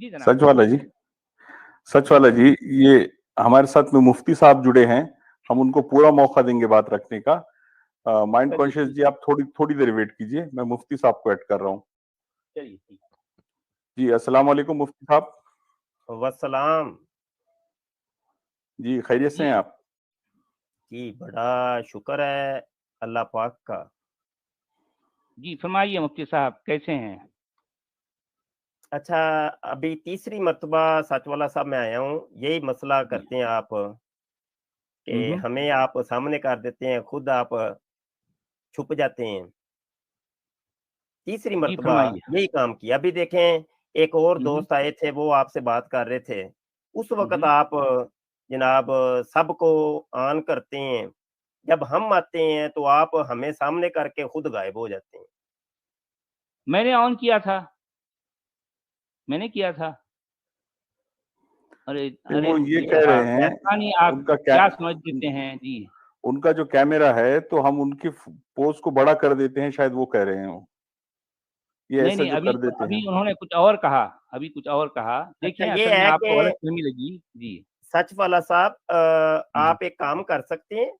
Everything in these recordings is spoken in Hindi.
जी जनाब। सच वाला जी, सच वाला जी, ये हमारे साथ में मुफ्ती साहब जुड़े हैं, हम उनको पूरा मौका देंगे बात रखने का। माइंड कॉन्शियस जी, आप थोड़ी थोड़ी देर वेट कीजिए, मैं मुफ्ती साहब को ऐड कर रहा हूँ। चलिए ठीक। जी अस्सलाम वालेकुम मुफ्ती साहब। वसलाम जी खैरियत से हैं आप? जी, बड़ा शुक्र है अल्लाह पाक का। जी फरमाइए मुफ्ती साहब, कैसे हैं? अच्छा, अभी तीसरी मर्तबा सच वाला साहब मैं आया हूँ। यही मसला करते हैं आप कि हमें आप सामने कर देते हैं, खुद आप छुप जाते हैं। तीसरी जी मर्तबा फरमाइए। यही काम किया। अभी देखें, एक और दोस्त आए थे, वो आपसे बात कर रहे थे। उस वक्त आप जनाब सबको ऑन करते हैं, जब हम आते हैं तो आप हमें सामने करके खुद गायब हो जाते हैं। मैंने ऑन किया था, मैंने किया था। अरे नहीं, वो ये मुफ्ती कह रहे साहब, हैं ऐसा नहीं, आप उनका क्या समझ लेते हैं जी? उनका जो कैमरा है तो हम उनकी पोज को बड़ा कर देते हैं, शायद वो कह रहे हैं, ये नहीं ऐसा नहीं, जो अभी कर देते हैं। अभी उन्होंने कुछ और कहा, अभी कुछ और कहा। अच्छा, देखिए ये असल में है आपको कि गलतफहमी लगी जी। सच वाला साहब, आप एक काम कर सकते हैं।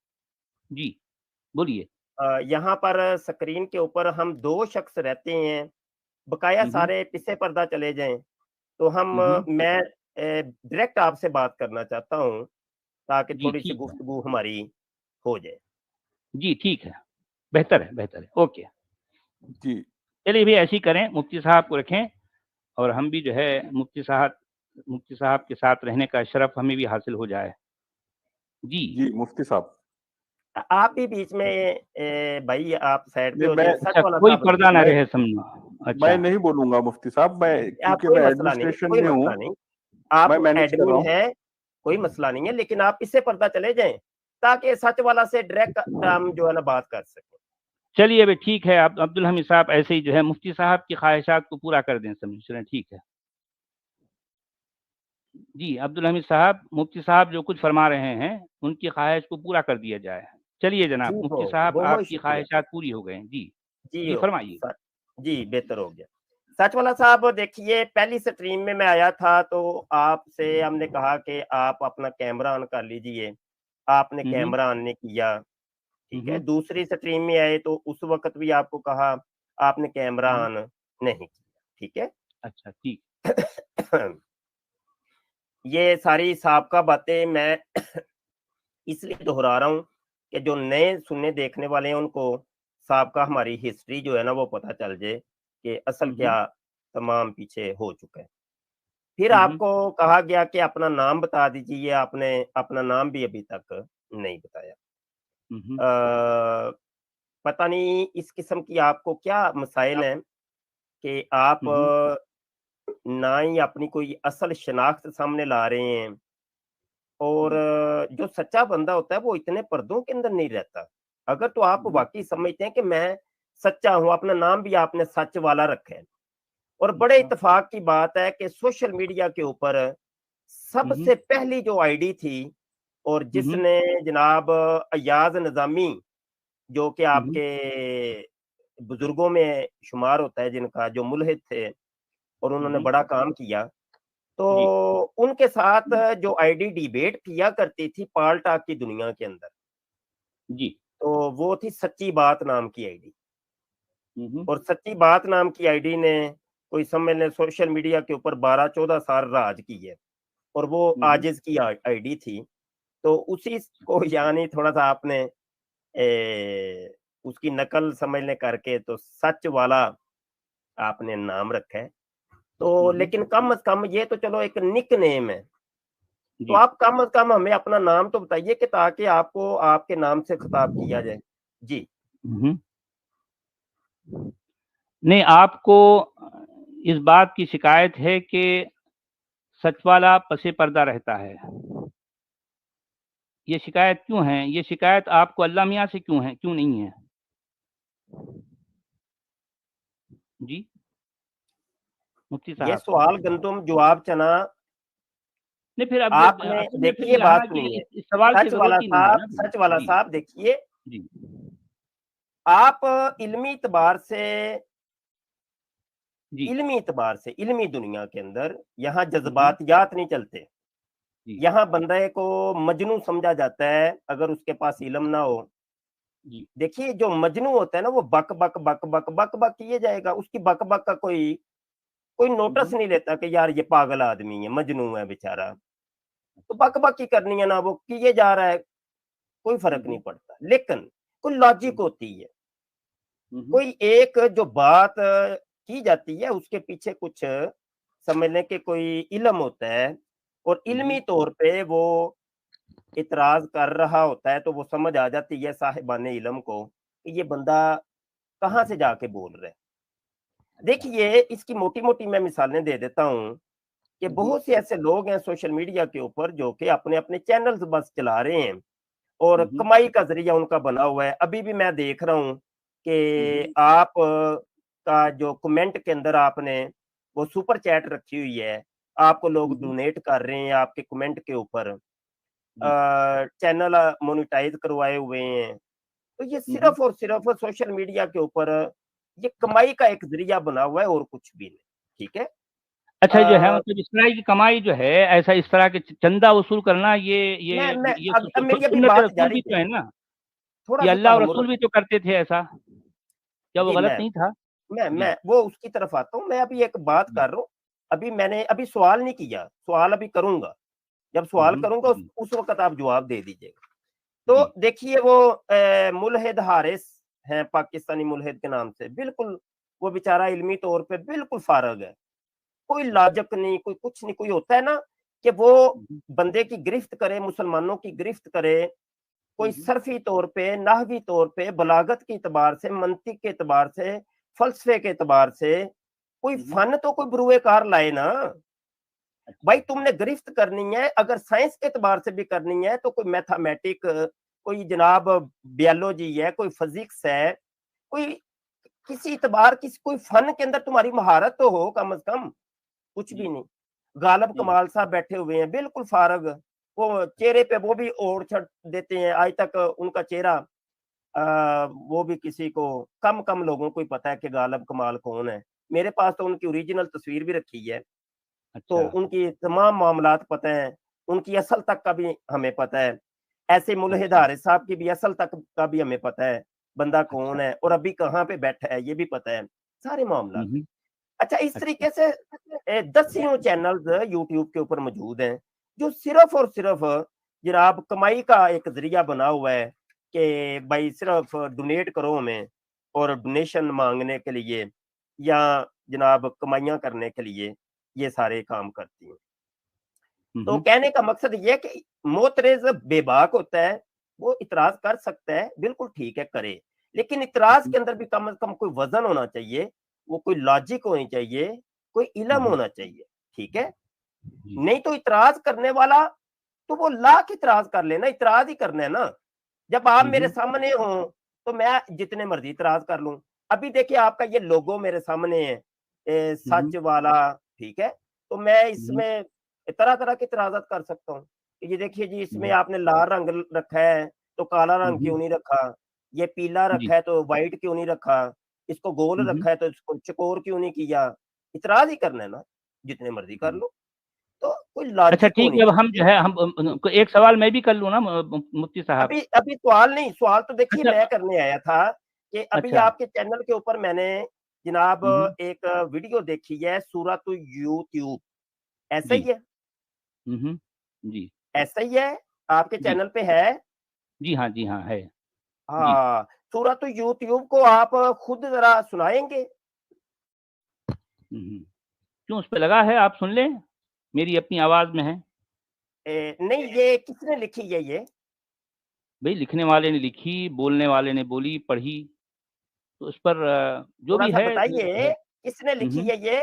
जी बोलिए। यहाँ पर स्क्रीन के ऊपर हम 2 शख्स रहते हैं, बकाया सारे पीछे पर्दा चले जाएँ, तो मैं डायरेक्ट आपसे बात करना चाहता हूँ, ताकि जी थोड़ी-सी ठीक है, गुफ्तगू हमारी हो जाए। जी ठीक है, बेहतर है, बेहतर है, ओके। जी चलिए भई ऐसे ही करें, मुफ्ती साहब को रखें और हम भी जो है मुफ्ती साहब के साथ रहने का शरफ हमें भी हासिल हो जाए। जी। जी मुफ्ती साहब। आप भी बीच में भाई आप साइड पे नहीं हो मैं जाएँ, सच अच्छा, वाला कोई साहब पर्दा ना मैं रहे समझो। मैं अच्छा, नहीं बोलूंगा मुफ्ती साहब, मैं आप क्योंकि कोई मैं मसला नहीं, एडमिनिस्ट्रेशन कोई में हूँ, मसला नहीं। आप मैं मैनेज कर रहा एडमिन हूँ। हैं, कोई मसला नहीं है, लेकिन आप इससे पर्दा चले जाएँ, ताकि सच वाला से डायरेक्ट हम जो है ना बात कर सकें। चलिए भई ठीक है, आप अब्दुल हमीद साहब ऐसे ही जो है मुफ्ती साहब की ख्वाहिशात को पूरा कर दें समझ, चलें ठीक है। जी, अब्दुल हमीद साहब, मुफ्ती साहब जो कुछ फरमा रहे हैं, उनकी ख्वाहिश को पूरा कर दिया जाए। चलिए जनाब, ठीक हो, मुफ्ती साहब बहुत आपकी शुक्रिया। ख्वाहिशात पूरी हो गए हैं। जी, जी जी हो फरमाइए। जी, बेहतर हो गया। सच वाला साहब देखिए, पहली स्ट्रीम में मैं आया था तो आपसे हमने कहा कि आप अपना कैमरा ऑन कर लीजिए, आपने कैमरा ऑन नहीं किया, ठीक है। दूसरी स्ट्रीम में आए तो उस वक़्त भी आपको कहा, आपने कैमरा ऑन नहीं किया, ठीक है। अच्छा, ठीक। ये सारी साबका बातें मैं इसलिए दोहरा रहा हूँ कि जो नए सुनने देखने वाले हैं उनको साबका हमारी हिस्ट्री जो है ना वो पता चल जाए कि असल क्या तमाम पीछे हो चुका है। फिर आपको कहा गया कि अपना नाम बता दीजिए, आपने अपना नाम भी अभी तक नहीं बताया। पता नहीं इस किस्म की आपको क्या मसाइल हैं कि आप ना ही अपनी कोई असल शनाख्त सामने ला रहे हैं, और जो सच्चा बंदा होता है वो इतने पर्दों के अंदर नहीं रहता। अगर तो आप वाक़ई समझते हैं कि मैं सच्चा हूँ, अपना नाम भी आपने सच वाला रखा है। और बड़े इत्तेफ़ाक की बात है कि सोशल मीडिया के ऊपर सबसे पहली जो आईडी थी, और जिसने जनाब अय्याज़ निज़ामी, जो कि आपके बुज़ुर्गों में शुमार होता है, जिनका जो मुल्हिद थे और उन्होंने बड़ा काम किया, तो उनके साथ जो आईडी डिबेट किया करती थी पाल टॉक की दुनिया के अंदर, जी। तो वो थी सच्ची बात नाम की आईडी। और सच्ची बात नाम की आईडी ने कोई समझ लें सोशल मीडिया के ऊपर 12-14 साल राज की है, और वो आजिज़ की आईडी थी। तो उसी को यानी थोड़ा-सा आपने उसकी नकल समझ लें करके तो सच वाला आपने नाम रखा है। तो लेकिन कम से कम ये तो चलो एक निकनेम है। तो आप कम से कम हमें अपना नाम तो बताइए कि ताकि आपको आपके नाम से खिताब किया जाए। जी। नहीं, आपको इस बात की शिकायत है कि सच वाला पसे पर्दा रहता है। ये शिकायत क्यों है? ये शिकायत आपको अल्लाह मियाँ से क्यों है, क्यों नहीं है? जी, मुफ्ती ये साहब। सवाल गंदुम जवाब चना। नहीं फिर अब आपने असल में फिर देखिए, बात यहाँ के सुनिए। इस सवाल की ज़रूरत ही नहीं है ना फिर। सच वाला जी, साहब देखिए, जी। आप इल्मी एतबार से जी, इल्मी एतबार से, इल्मी दुनिया के अंदर यहाँ हुँ, हुँ, जज़्बातियात नहीं चलते। जी, यहाँ बंदे को मजनू समझा जाता है अगर उसके पास इल्म ना हो। जी, देखिए जो मजनू होता है ना वो बक बक बक बक बक बक किए जाएगा, उसकी बक बक का कोई कोई हुँ, नोटिस हुँ, नहीं लेता कि यार ये पागल आदमी है, मजनू है बेचारा। तो बक बक ही करनी है ना, वो किए जा रहा है, कोई हुँ, फ़र्क नहीं हुँ, पड़ता। लेकिन कोई हुँ, लॉजिक होती है, हुँ, हुँ, कोई एक जो बात की जाती है उसके पीछे कुछ समझ लें कि कोई इल्म होता है और हुँ, इल्मी हुँ, तौर पे वो इतराज़ कर रहा होता है, तो वो समझ आ जाती है साहिबाने इल्म को कि ये बंदा कहाँ से जाके बोल रहा है। अच्छा, देखिए इसकी मोटी-मोटी मैं मिसालें दे देता हूँ कि हुँ, हुँ, बहुत से ऐसे लोग हैं सोशल मीडिया के ऊपर जो कि अपने-अपने चैनल्स बस चला रहे हैं और हुँ, हुँ, कमाई का ज़रिया उनका बना हुआ है। अभी भी मैं देख रहा हूँ हुँ, कि हुँ, आप का जो कमेंट के अंदर आपने वो सुपर चैट रखी हुई है, आपको हुँ, लोग हुँ, डोनेट कर रहे हैं आपके कमेंट के ऊपर। जी, चैनल मोनेटाइज़ करवाए हुए हैं। तो ये हुँ, हुँ। सिर्फ़ और सिर्फ़ सोशल मीडिया के ऊपर ये कमाई का एक ज़रिया बना हुआ है और कुछ भी नहीं, ठीक है? अच्छा जो है अ, मतलब इस तरह की कमाई जो है, ऐसा इस तरह के चंदा वसूल करना ये अब मेरी अभी सुन्नत बात रसूल जारी भी है, तो है ना? ये थोड़ा-सा अल्लाह और तहम्मुल रसूल भी रखें। तो करते थे ऐसा, क्या वो जी, गलत नहीं था? जी। मैं वो उसकी तरफ आता हूँ, मैं अभी एक बात जी। कर रहा हूँ, अभी मैंने अभी सवाल नहीं किया, सवाल अभी करूँगा, जब हुँ, सवाल हुँ। करूँगा जी, उस वक़्त आप जवाब दे दीजिएगा। जी। तो देखिए वो मुल्हिद हारिस हैं पाकिस्तानी मुल्हिद के नाम से, बिल्कुल वो बेचारा इल्मी तौर पे बिल्कुल फ़ारिग है, कोई अच्छा। लॉजिक नहीं, कोई कुछ नहीं, कोई होता है ना कि वो हुँ, हुँ। बंदे की गिरफ्त करे, मुसलमानों की गिरफ्त करे, हुँ, कोई हुँ। सर्फ़ी तौर पे, नहवी तौर पे, बलागत के एतबार से, मंतिक के एतबार से, फ़लसफ़े के एतबार से, कोई हुँ, हुँ। फ़न तो कोई बरूए कार लाए ना। भाई अच्छा। तुमने गिरफ्त करनी है, अगर साइंस के एतबार से भी करनी है, तो कोई मैथमेटिक, कोई जनाब बायोलॉजी है, कोई फिज़िक्स है, कोई किसी एतबार कोई फ़न के अंदर तुम्हारी महारत तो हो कम से कम, कुछ भी जी, नहीं। गालिब जी। कमाल साहब बैठे हुए हैं, बिल्कुल फ़ारिग, वो चेहरे पे वो भी ओढ़-छड़ देते हैं, आज तक उनका चेहरा वो भी किसी को कम लोगों को ही पता है कि गालिब कमाल कौन है। मेरे पास तो उनकी ओरिजिनल तस्वीर भी रखी है, तो अच्छा। उनकी तमाम मामलात पता हैं, उनकी असल तक का भी हमें पता है। ऐसे मुल्हिद अच्छा, हारिस साहब की भी असल तक का भी हमें पता है, बंदा अच्छा। कौन है और अभी कहाँ पे बैठा है, ये भी पता है, सारे हुँ, मामलात। हुँ। अच्छा इस अच्छा। तरीके से दसियों चैनल्स यूट्यूब के ऊपर मौजूद हैं, जो सिर्फ़ और सिर्फ़ जनाब कमाई का एक ज़रिया बना हुआ है कि भाई सिर्फ़ डोनेट करो हमें और डोनेशन माँगने के लिए या जनाब कमाइयाँ करने के लिए ये सारे काम करती हैं। हुँ, तो हुँ। कहने का मकसद ये है कि मोतरेज़ बेबाक होता है, वो इतराज़ कर सकता है, बिल्कुल ठीक है करे। लेकिन हुँ, इतराज़ हुँ। के अंदर भी कम से कम कोई वज़न होना चाहिए, वो कोई लॉजिक होनी चाहिए, कोई हुँ, इल्म हुँ। होना चाहिए, ठीक है? जी। नहीं तो इतराज़ करने वाला तो वो लाख इतराज़ कर ले ना, इतराज़ ही करना है ना। जब आप हुँ, मेरे हुँ। सामने हों, तो मैं जितने मर्ज़ी इतराज़ कर लूँ। अभी देखिए आपका ये लोगो मेरे सामने है, हुँ, हुँ। सच वाला, ठीक है? तो मैं हुँ, हुँ। इसमें तरह-तरह की इतराज़ात कर सकता हूँ। ये देखिए जी हुँ, इसमें हुँ। आपने लाल रंग रखा है, तो काला हुँ, रंग हुँ। क्यों नहीं रखा? ये पीला जी। रखा है तो व्हाइट क्यों नहीं रखा? इसको गोल हुँ, हुँ। रखा है तो इसको चौकोर क्यों नहीं किया? इतराज़ ही करना है ना, जितने मर्ज़ी कर जी। लो। तो कोई अच्छा लॉजिक ठीक होनी है, अब हम चाहिए। जो है जी। एक सवाल मैं भी कर लूँ ना मुफ्ती साहब? अभी अभी सवाल नहीं, सवाल तो देखिए अच्छा मैं करने आया था कि अभी अच्छा। आपके चैनल के ऊपर मैंने जनाब हुँ, हुँ। एक वीडियो देखी है सूरत यूट्यूब, ऐसा जी। ही है? हुँ, हुँ। जी, ऐसा ही है? आपके जी। चैनल पे है? जी हाँ, है। जी। हाँ, सूरत यूट्यूब को आप खुद ज़रा सुनाएँगे? हुँ, हुँ। क्यों उस पे लगा है, आप सुन लें? मेरी अपनी आवाज़ में है। नहीं ये किसने लिखी है ये? भई लिखने वाले ने लिखी, बोलने वाले ने बोली, पढ़ी, तो उस पर जो भी थोड़ा-सा है वो है। बताइए, किसने हुँ, लिखी हुँ। है ये?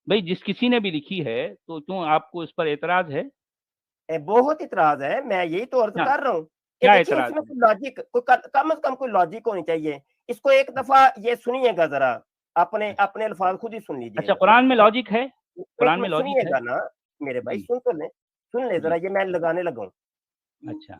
भई जिस किसी ने भी लिखी है, तो क्यों आपको इस पर ऐतराज़ है? बहुत इतराज़ है, मैं यही तो अर्ज़ क्या कर रहा हूँ कि क्या देखिए ऐतराज़ इसमें है? कोई लॉजिक कोई कम से कम कोई लॉजिक होनी चाहिए। इसको एक दफ़ा ये सुनिएगा ज़रा, अपने अच्छा। अपने अल्फ़ाज़ खुद ही सुन अच्छा लीजिएगा। कुरान में लॉजिक है? एक कुरान में मिनट लॉजिक है? सुनिएगा ना, मेरे भाई जी, सुन तो लें, सुन लें ज़रा जी। ये मैं लगाने लगा हूँ। अच्छा।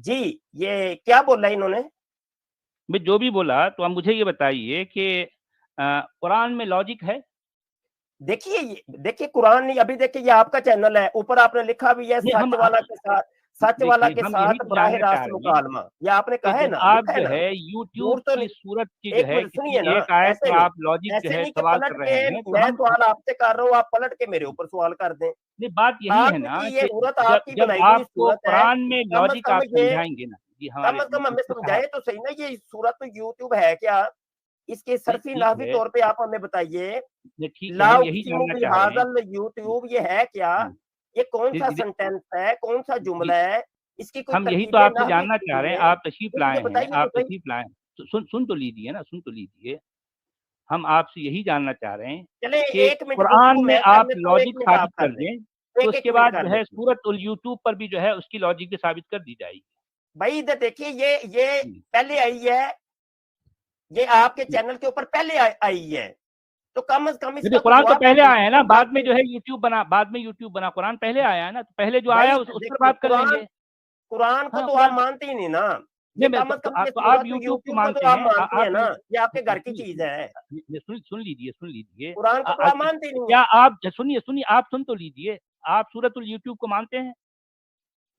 जी, ये क्या बोला इन्होंने? भाई जो भी बोला, तो आप मुझे ये बताइए कि कुरान में लॉजिक है? देखिए कुरान नहीं, अभी देखिए ये आपका चैनल है, ऊपर आपने लिखा भी है नहीं, हम सच वाला देखिए, के हम यही साथ तो बराह जानना रास्त चाह रहे हैं मुकालमा, ये आपने कि कहा है जब ना, आप लिखा है जो ना, है यूट्यूब झूठ तो की नहीं। सूरत की जो एक है मिनट सुनिए किसी ना, एक आयत ऐसे का नहीं, आप लॉजिक जो ऐसे है नहीं कि सवाल पलट कर रहे के हैं, तो मैं हम सवाल आपसे कर रहा हूँ, आप पलट के मेरे ऊपर सवाल कर दें। नहीं, बात यही है ना आपकी ये कि सूरत जब आपकी जब बनाई हुई आपको सूरत है, कुरान में कम से लॉजिक कम आप ये समझाएंगे ना जी, कम हमारे से कम हमें मुफ्ती साहब। समझाए तो सही ना, ये सूरत तो यूट्यूब है क्या? इसके नहीं, सरफी ठीक नहवी है, तौर पे आप हमें बताइए, नहीं, ठीक है, ला हम यही उक़सिमु जानना चाह रहे हैं। बिहाज़ल यूट्यूब ये है क्या? जी, ये कौन सा जी, सेंटेंस है, कौन सा जी, जुमला है? इसकी कोई हम यही तो तरकीबें आपसे नहवी जानना चाह रहे हैं, कीजिए, आप तशरीफ तो लाए मुझे हैं, बताइए तो आप सही। तशरीफ लाए। सुन तो लीजिए ना, सुन तो लीजिए। हम आपसे यही जानना चाह रहे हैं चले कि 1 मिनट कुरान गुफ्तगू में मैं कर आप लेता हूँ, 1 लॉजिक मिनट आप साबित कर कर लें। दें, तो 1-1 उसके मिनट बाद कर जो है लेते हैं। सूरत उल यूट्यूब पर भी जो है उसकी लॉजिक भी साबित कर दी जाएगी। भाई इधर देखिए, ये जी, पहले आई है, ये आपके जी। चैनल के ऊपर पहले आई है, तो कम से कम देखिए, इसका तो कुरान तो जवाब पहले आया है ना, बात बाद में यूट्यूब बना, कुरान पहले आया है ना, तो पहले जो आया भाई उस पर देखिए बात कर लेंगे। कुरान को हाँ, तो आप कुरान मानते ही नहीं ना, ये नहीं, मैं कम से कम ये तो आप सूरत यूट्यूब को यूट्यूब को मानते तो आप हैं, मानते हैं आप ना, ये आपके घर की सुनिए, चीज है, सुन लीजिए। कुरान को तो आप मानते ही नहीं क्या है। आप सुनिए, आप सुन तो लीजिए। आप सूरतुल यूट्यूब को मानते हैं?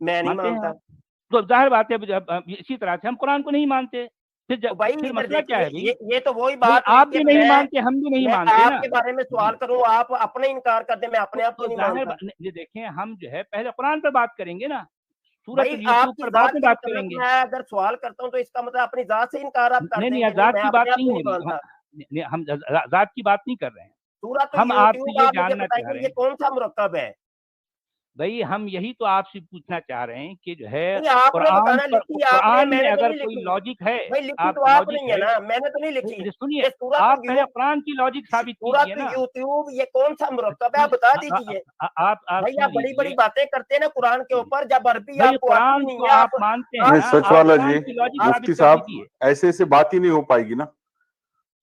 मैं नहीं मानते हैं मानता। आप? तो ज़ाहिर बात है, अब इसी तरह से हम कुरान को नहीं मानते। तो भाई फिर इधर मसला क्या देखिए, है भई? ये तो वही नहीं, बात हुई आप कि भी नहीं मानते, हम भी नहीं मैं मानते ना। आपके बारे में सवाल जी, करूं, आप अपने इनकार कर दें, मैं अपने आप क्यों तो नहीं ज़ाहिर मानता? ये देखें, हम जो है पहले कुरान पे बात करेंगे ना, भाई सूरतुल यूट्यूब आपकी पर बाद जात में के बात मुतल्लिक करेंगे। मैं अगर सवाल करता हूं तो इसका मतलब अपनी जात से इनकार आप कर नहीं, नहीं, देंगे, नहीं ज़ात मैं की बात अपने आप नहीं को हो नहीं रही। मानता। नहीं, हम ज़ात की बात नहीं कर रहे हैं। सूरत हम आपसे यूट्यूब ये आप मुझे जानना चाह बताइए रहे ये हैं, कौन सा मुरक्कब है? भई हम यही तो आपसे पूछना चाह रहे हैं कि जो है नहीं आपने कुरान बताना, पर लिखी आपने, कुरान में मैंने तो अगर नहीं कोई लिखी। लॉजिक है, भाई लिखी आप तो आपने लॉजिक ही है है, ना, मैंने तो नहीं लिखी। नहीं, सुनिए, ये आप पहले कुरान की लॉजिक साबित सूरत कीजिए ना। यूट्यूब ये कौन सा मुरक्कब है, आप सुनिए, बता दीजिए। आप भाई सुन आप बड़ी बड़ी लीजिए। बातें करते हैं ना कुरान के ऊपर, जब अरबी भई आपको आती कुरान नहीं तो है, आप मानते हैं नहीं ना, सच आप वाला जी, कुरान की लॉजिक मुफ्ती साबित कर साहब दीजिए। ऐसे ऐसे बात ही नहीं हो पाएगी ना।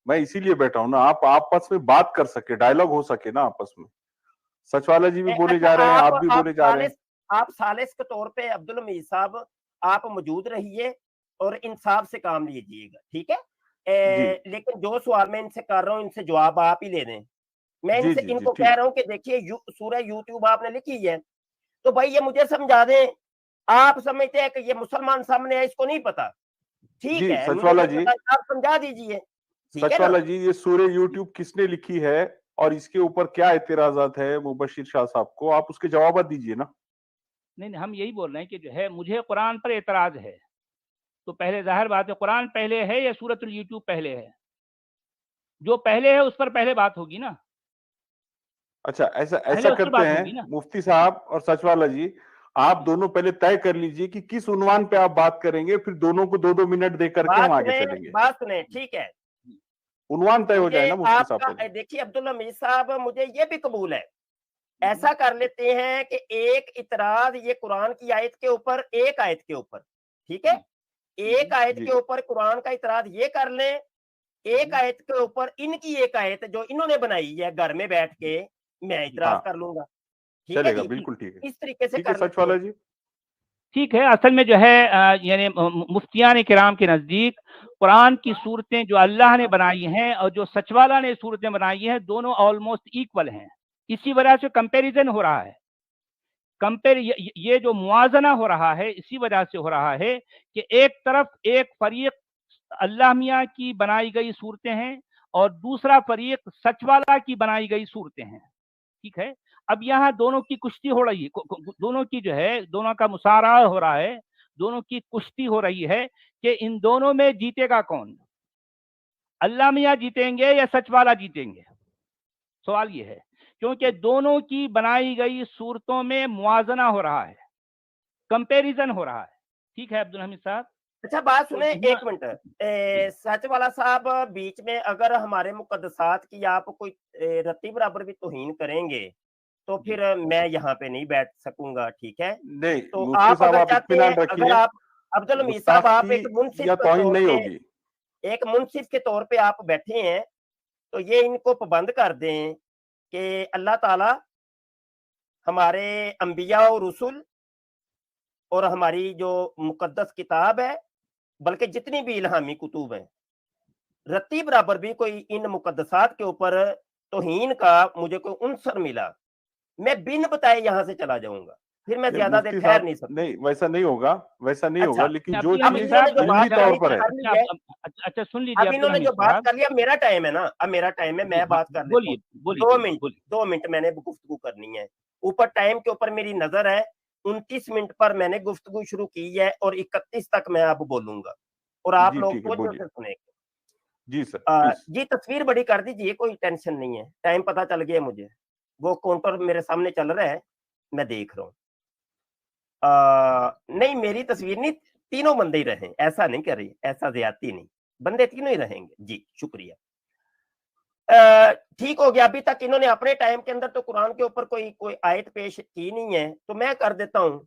मैं इसीलिए बैठा हूं ना, आप आपस में बात कर सके, डायलॉग हो सके ना आपस में। सच वाला जी भी बोले अच्छा जा रहे हैं, आप भी आप बोले जा रहे हैं। सालिस के तौर पे अब्दुल हमीद साहब आप मौजूद रहिए और इंसाफ से काम लीजिएगा, ठीक है? जी लेकिन जो सवाल मैं इनसे कर रहा हूँ, इनसे जवाब आप ही ले दें। मैं जी इनसे जी जी इनको कह ठीक। रहा हूँ कि देखिए सूरह यूट्यूब आपने लिखी है, तो भाई ये मुझे समझा दें। आप समझते हैं कि ये मुसलमान सामने है, इसको नहीं पता, ठीक जी है, सच मुझे वाला नहीं जी, पता, आप समझा दीजिए, ठीक है सच ना? वाला जी, ये सूर्य यूट्यूब किसने लिखी है और इसके ऊपर क्या एतराजात है मुबशिर शाह साहब को, आप उसके जवाब दीजिए ना। नहीं, नहीं, हम यही बोल रहे हैं कि जो है मुझे कुरान पर एतराज़ है। तो पहले ज़ाहिर बात है, कुरान पहले है या सूरतुल यूट्यूब पहले है? जो पहले है उस पर पहले बात होगी ना, अच्छा, ऐसा पहले ऐसा उस पर करते बात हैं होगी ना। मुफ्ती साहब और सच वाला जी, आप जी, दोनों पहले तय कर लीजिए कि किस उन्वान पे आप बात करेंगे, फिर दोनों को 2-2 मिनट दे करके हम आगे चलेंगे। बात सुने, ठीक है। जी, उन्वान तय हो मुझे जाए ना मुफ्ती साहब आपका पहले। देखिए अब्दुल हमीद साहब, मुझे ये भी कबूल है, जी, ऐसा कर लेते हैं कि एक इतराज ये कुरान की आयत के ऊपर, एक आयत के ऊपर, ठीक है? जी, एक जी, आयत जी के ऊपर कुरान का इतराज ये कर लें, एक जी, आयत के ऊपर इनकी एक आयत जो इन्होंने बनाई है घर में बैठ के, मैं जी, इतराज हाँ, कर लूंगा, ठीक है चलेगा, जी? ठीक, बिल्कुल ठीक है। इस तरीके से ठीक है कर सच लेते हैं। वाला जी। ठीक है। असल में जो है यानी मुफ्तियान किराम के नज़दीक कुरान की सूरतें जो अल्लाह ने बनाई हैं और जो सचवाला ने सूरतें बनाई हैं, दोनों ऑलमोस्ट इक्वल हैं। इसी वजह से कंपैरिजन हो रहा है। ये जो मुआजना हो रहा है, इसी वजह से हो रहा है कि एक तरफ एक फरीक अल्लाह मियाँ की बनाई गई सूरतें हैं और दूसरा फरीक सचवाला की बनाई गई सूरतें हैं। ठीक है। अब यहाँ दोनों की कुश्ती हो रही है, दोनों की जो है, दोनों का मुसारा हो रहा है, दोनों की कुश्ती हो रही है कि इन दोनों में जीतेगा कौन, अल्लाह मियाँ जीतेंगे या सचवाला जीतेंगे। सवाल ये है, क्योंकि दोनों की बनाई गई सूरतों में मुआजना हो रहा है, कंपैरिजन हो रहा है। ठीक है अब्दुल हमीद साहब। अच्छा बात तो सुने, यहाँ एक मिनट, जी, सच वाला साहब, बीच में अगर हमारे मुकद्दसात की आप कोई रत्ती बराबर भी तौहीन करेंगे, तो जी, फिर मैं यहाँ पे नहीं बैठ सकूंगा, ठीक है? नहीं तो मुफ्ती आप साहब, अगर आप चाहते हैं, इत्मीनान अगर रखिए, आप अब्दुल हमीद साहब, आप गुस्ताखी एक मुंसिफ या के तौहीन तौर नहीं पे, होगी। एक मुंसिफ के तौर पे आप बैठे हैं, तो ये इनको पाबंद कर दें कि अल्लाह ताला हमारे अंबिया और रसूल और हमारी जो मुकद्दस किताब है, बल्कि जितनी भी इल्हामी कुतुब हैं, रत्ती बराबर भी कोई इन मुकद्दसात के ऊपर तौहीन का मुझे कोई उनसर मिला, मैं बिन बताए यहाँ से चला जाऊंगा, फिर मैं ज्यादा देर मुफ्ती ठहर साहब नहीं सकता। नहीं, वैसा नहीं होगा, वैसा नहीं होगा, अच्छा, लेकिन अब जो ये अब चीज इन्होंने जो बात इल्मी तौर करनी पर थी है। कर ली है। अच्छा सुन लीजिए अब इन्होंने जो बात कर लिया, मेरा टाइम है ना, अब मेरा टाइम है, मैं बात कर लेता हूँ। बोलिए 2 मिनट मैंने गुफ्तगू करनी है। ऊपर टाइम के ऊपर मेरी नजर है, 29 मिनट पर मैंने गुफ्तगू शुरू की है और 31 तक मैं अब बोलूंगा, और आप जी लोग ठीक है, तवज्जो बोलिए। से सुनेंगे। जी सर प्लीज। ये तस्वीर बड़ी कर दीजिए, कोई टेंशन नहीं है, टाइम पता चल गया मुझे, वो काउंटर मेरे सामने चल रहा है, मैं देख रहा हूँ। नहीं, मेरी तस्वीर नहीं, तीनों बंदे ही रहे, ऐसा नहीं कर रही, ऐसा ज्यादती नहीं, बंदे तीनों ही रहेंगे। जी शुक्रिया। ठीक हो गया। अभी तक इन्होंने अपने टाइम के अंदर तो कुरान के ऊपर कोई कोई आयत पेश की नहीं है, तो मैं कर देता हूं।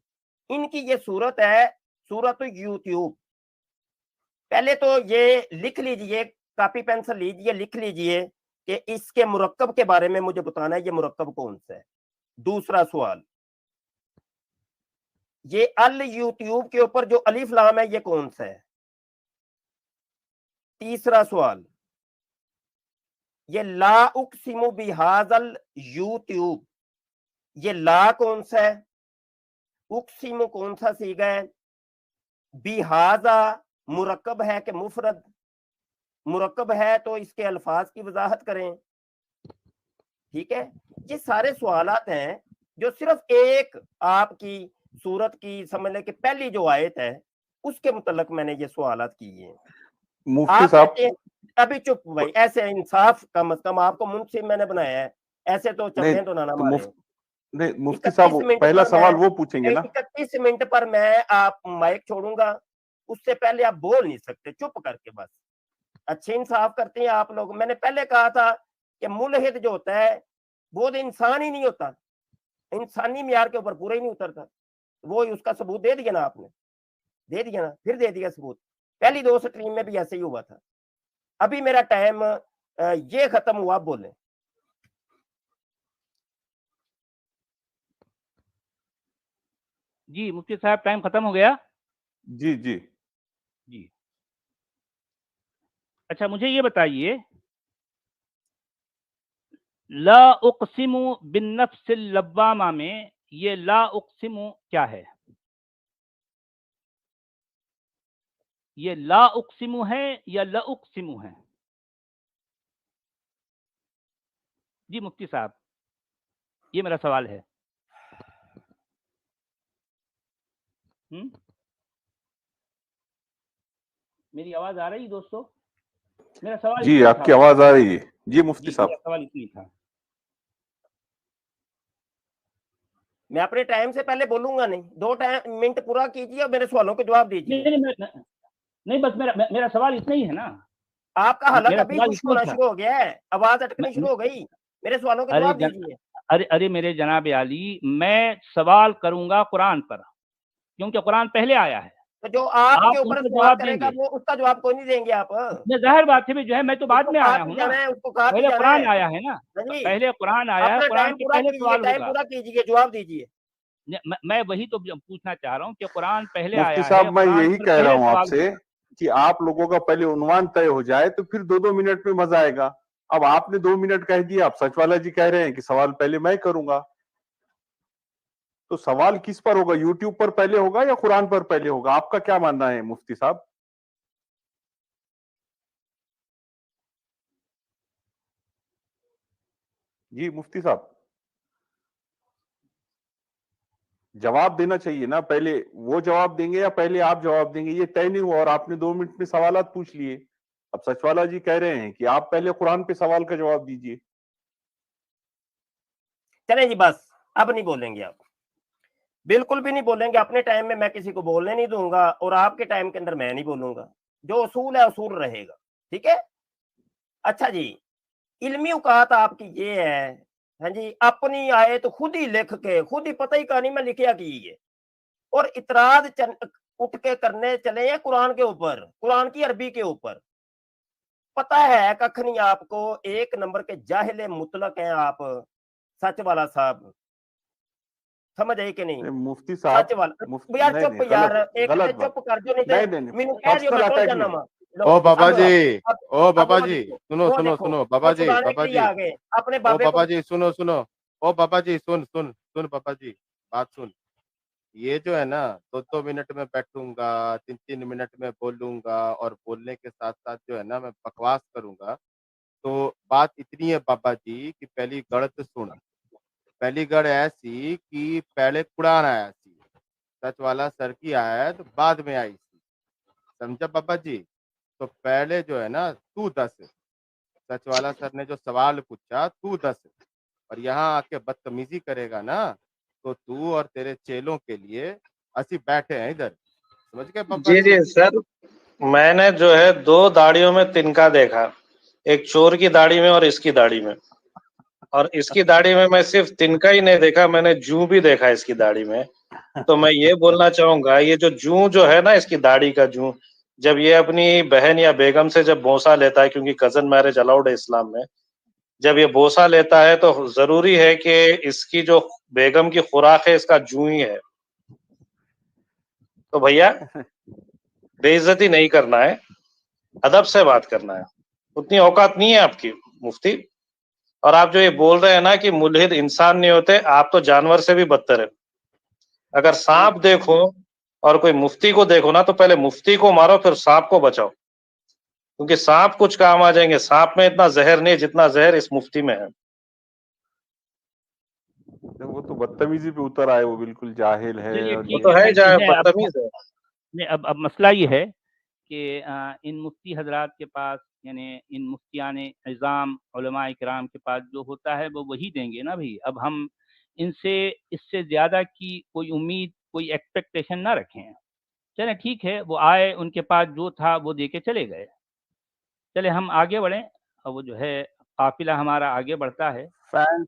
इनकी ये सूरत है, सूरत यूट्यूब। पहले तो ये लिख लीजिए, कॉपी पेंसिल लीजिए, लिख लीजिए कि इसके मुरक्कब के बारे में मुझे बताना है, ये मुरक्कब कौन सा है। दूसरा सवाल, ये अल यूट्यूब के ऊपर जो अलिफ लाम है, ये कौन सा है। तीसरा सवाल, ये ला उक्सिमु बिहाजल यूट्यूब, ये ला कौन सा है, उक्सिमु कौन सा सीगा है, बिहाजा मुरक्कब है कि मुफरद, मुरक्कब है तो इसके अल्फाज की वजाहत करें। ठीक है, ये सारे सवालात हैं जो सिर्फ एक आपकी सूरत की समझ लें कि पहली जो आयत है उसके मुतल्लक मैंने ये सवालात किए हैं। मुफ्ती आप साहब, कहते हैं, अभी चुप भाई, ऐसे इंसाफ कम अज कम, आपको मुंसिफ मैंने बनाया है, ऐसे तो नहीं चप्पे तो ना तो मारे। नहीं, मुफ्ती 31 साहब मिनट पहला पर सवाल मैं वो पूछेंगे ना। 31 मिनट पर मैं आप माइक छोड़ूंगा, उससे पहले आप बोल नहीं सकते, चुप करके बस। अच्छे इंसाफ करते हैं आप लोग। मैंने पहले कहा था कि मुलहिद जो होता है वो तो इंसान ही नहीं होता, इंसानी मियार के ऊपर पूरा ही नहीं उतरता। वो उसका सबूत दे दिया ना आपने, दे दिया ना, फिर दे दिया सबूत। पहली 2 स्ट्रीम में भी ऐसे ही हुआ था। अभी मेरा टाइम ये खत्म हुआ, बोले। जी मुफ्ती साहब टाइम खत्म हो गया। जी जी जी अच्छा मुझे ये बताइए, ला उक़सिमु बिन नफ्सिल लव्वामा में ये ला उक़सिमु क्या है? ये ला उक़सिमु है या ला उक़सिमु है? जी मुफ्ती साहब, ये मेरा सवाल है। मेरी आवाज आ रही दोस्तों? मेरा सवाल जी, इतना आपकी था। आवाज आ रही है। जी मुफ्ती जी मेरा साहब, सवाल इतनी था। मैं अपने टाइम से पहले बोलूंगा नहीं, 2 मिनट पूरा कीजिए और मेरे सवालों के जवाब दीजिए। नहीं बस मेरा सवाल इतना ही है ना। आपका हलक मेरा अभी सवाल खुश्क इतना ही होना था। शुरू हो गया है, आवाज अटकनी शुरू हो गई। मेरे सवालों के अरे जवाब दीजिए। अरे मेरे जनाब आली, मैं सवाल करूंगा कुरान पर, क्योंकि कुरान पहले आया है। तो जो आपके आप ऊपर उनका सवाल जवाब करेगा देंगे। वो उसका जवाब कोई नहीं देंगे आप। जाहिर बात है, जो है मैं तो बाद उसको में कहा आया भी हूँ ना। जाना है, उसको कहा भी पहले जाना कुरान है। आया है ना, जी, पहले कुरान आया है, अपना कुरान टाइम के पूरा पहले कीजिए, सवाल टाइम होगा। पूरा कीजिए, जवाब दीजिए। मैं वही तो पूछना चाह रहा हूँ कि कुरान पहले मुफ्ती आया है, साहब मैं कुरान यही पर कह रहा पहले हूं सवाल आपसे होगा। कि आप लोगों का पहले उन्वान तय हो जाए तो फिर 2-2 मिनट में मजा आएगा। अब आपने 2 मिनट कह दिया, आप सच वाला जी कह रहे हैं कि सवाल पहले मैं करूंगा, तो सवाल किस पर होगा? यूट्यूब पर पहले होगा या कुरान पर पहले होगा? आपका क्या मानना है मुफ्ती साहब? जी मुफ्ती साहब, जवाब देना चाहिए ना। पहले वो जवाब देंगे या पहले आप जवाब देंगे, ये तय नहीं हुआ और आपने 2 मिनट में सवालात पूछ लिए। अब सचवाला जी कह रहे हैं कि आप पहले कुरान पे सवाल का जवाब दीजिए। चले जी बस, अब नहीं बोलेंगे आप, बिल्कुल भी नहीं बोलेंगे। अपने टाइम में मैं किसी को बोलने नहीं दूंगा और आपके टाइम के अंदर मैं नहीं बोलूंगा। जो उसूल है उसूल रहेगा, ठीक है। अच्छा जी, इल्मी औकात आपकी ये है, हाँ जी, अपनी आए तो खुद ही लिख के, खुद ही पता ही कहानी में लिखिया की है, और इतराज उठ के करने चले हैं कुरान के ऊपर, कुरान की अरबी के ऊपर। पता है कख नहीं आपको, 1 नंबर के जाहिल मुतलक हैं आप, सच वाला साहब। समझ आई कि नहीं? मुफ्ती साहब सच वाला मुफ्ती यार, नहीं चुप नहीं यार, गलत एक गलत मिनट बात चुप कर जो, नहीं नहीं तो नहीं नहीं मैनू कह दियो पर्सनल मैं टुर अटैक जाना नहीं वा। ओ बाबा अब जी, अब ओ बाबा वो जी, देखो, सुनो वो सुनो देखो, सुनो वो बाबा जी, छुड़ाने बाबा के लिए जी, आ गए अपने ओ बाबे बाबा को। जी, सुनो सुनो, ओ बाबा जी, सुन सुन सुन बाबा जी, बात सुन। ये जो है ना, 2-2 मिनट में बैठूंगा, 3-3 मिनट में बोलूंगा और बोलने के साथ साथ जो है ना मैं बकवास करूंगा। तो बात इतनी है बाबा जी कि पहली गढ़ तो सुन। पहली गढ़ ऐसी कि पहले कुरान आया सी, सच वाला सर की आयत बाद में आई सी, समझा बाबा जी? तो पहले जो है ना तू दस, सच वाला सर ने जो सवाल पूछा तू दस, और यहाँ आके बदतमीजी करेगा ना तो तू और तेरे चेलों के लिए असी बैठे हैं इधर, समझ गए बाबा जी जी? जी सर, मैंने जो है 2 दाढ़ियों में तिनका देखा, एक चोर की दाढ़ी में और इसकी दाढ़ी में। और इसकी दाढ़ी में मैं सिर्फ तिनका ही नहीं देखा, मैंने जूं भी देखा इसकी दाढ़ी में। तो मैं ये बोलना चाहूंगा, ये जो जूं जो है ना, इसकी दाढ़ी का जूं, जब ये अपनी बहन या बेगम से जब बोसा लेता है, क्योंकि कजन मैरिज अलाउड है इस्लाम में, जब ये बोसा लेता है तो जरूरी है कि इसकी जो बेगम की खुराक है इसका जूं ही है। तो भैया बेइज्जती नहीं करना है, अदब से बात करना है, उतनी औकात नहीं है आपकी मुफ्ती। और आप जो ये बोल रहे हैं ना कि मुल्हिद इंसान नहीं होते, आप तो जानवर से भी बदतर है। अगर सांप देखो और कोई मुफ्ती को देखो ना, तो पहले मुफ्ती को मारो फिर सांप को बचाओ, क्योंकि सांप कुछ काम आ जाएंगे। सांप में इतना जहर नहीं जितना जहर इस मुफ्ती में है। वो तो बदतमीजी पे उतर आए, वो बिल्कुल जाहिल है चलिए और वो ठीक तो है, है चलते हैं। अब बदतमीज है। नहीं, अब मसला ये है कि इन मुफ्ती हजरात के पास, यानी इन मुफ्तियान इज़ाम उलमा इकराम के पास जो होता है वो वही देंगे ना भाई। अब हम इनसे इससे ज़्यादा की कोई उम्मीद, कोई एक्सपेक्टेशन ना रखें। चलें ठीक है, वो आए, उनके पास जो था वो दे के चले गए। चले हम आगे बढ़ें, और वो जो है काफिला हमारा आगे बढ़ता है। फैन